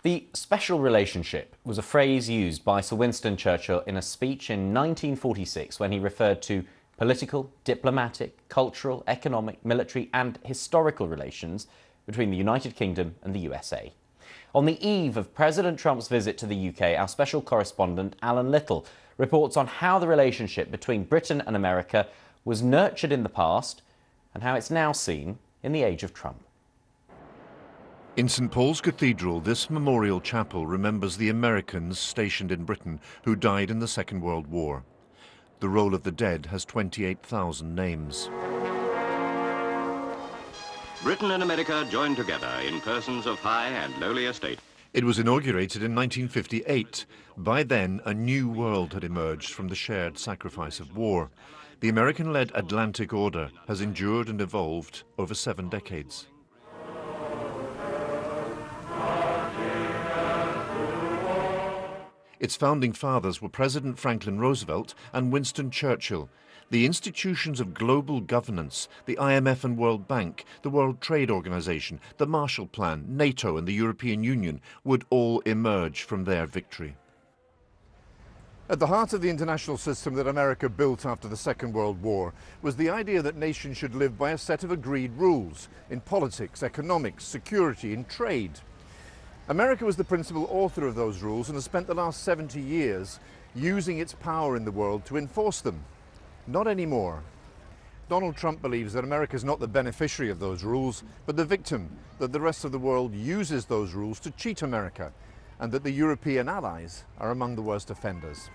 The special relationship was a phrase used by Sir Winston Churchill in a speech in 1946 when he referred to political, diplomatic, cultural, economic, military and historical relations between the United Kingdom and the USA. On the eve of President Trump's visit to the UK, our special correspondent Alan Little reports on how the relationship between Britain and America was nurtured in the past and how it's now seen in the age of Trump. In St Paul's Cathedral, this memorial chapel remembers the Americans stationed in Britain who died in the Second World War. The Roll of the Dead has 28,000 names. Britain and America joined together in persons of high and lowly estate. It was inaugurated in 1958. By then, a new world had emerged from the shared sacrifice of war. The American-led Atlantic Order has endured and evolved over 7 decades. Its founding fathers were President Franklin Roosevelt and Winston Churchill. The institutions of global governance, the IMF and World Bank, the World Trade Organization, the Marshall Plan, NATO and the European Union would all emerge from their victory. At the heart of the international system that America built after the Second World War was the idea that nations should live by a set of agreed rules in politics, economics, security, and trade. America was the principal author of those rules and has spent the last 70 years using its power in the world to enforce them. Not anymore. Donald Trump believes that America is not the beneficiary of those rules, but the victim, that the rest of the world uses those rules to cheat America, and that the European allies are among the worst offenders.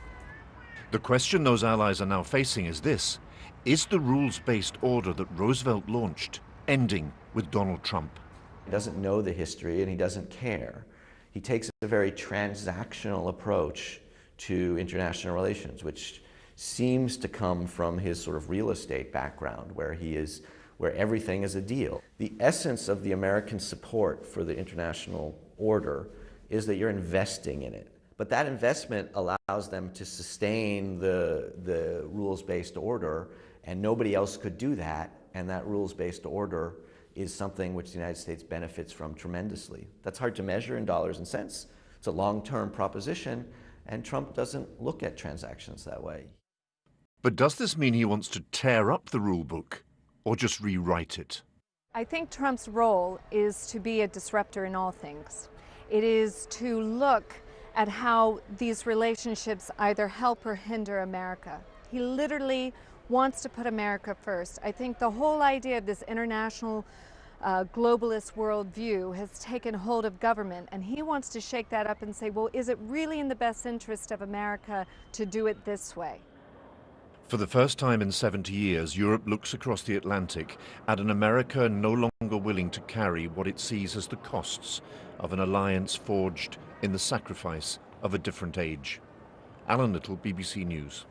The question those allies are now facing is this: is the rules-based order that Roosevelt launched ending with Donald Trump? He doesn't know the history and he doesn't care. He takes a very transactional approach to international relations, which seems to come from his sort of real estate background, where everything is a deal. The essence of the American support for the international order is that you're investing in it. But that investment allows them to sustain the rules-based order, and nobody else could do that, and that rules-based order is something which the United States benefits from tremendously. That's hard to measure in dollars and cents. It's a long-term proposition, and Trump doesn't look at transactions that way. But does this mean he wants to tear up the rule book or just rewrite it? I think Trump's role is to be a disruptor in all things. It is to look at how these relationships either help or hinder America. He literally wants to put America first. I think the whole idea of this international globalist worldview has taken hold of government, and he wants to shake that up and say, well, is it really in the best interest of America to do it this way? For the first time in 70 years, Europe looks across the Atlantic at an America no longer willing to carry what it sees as the costs of an alliance forged in the sacrifice of a different age. Alan Little, BBC News.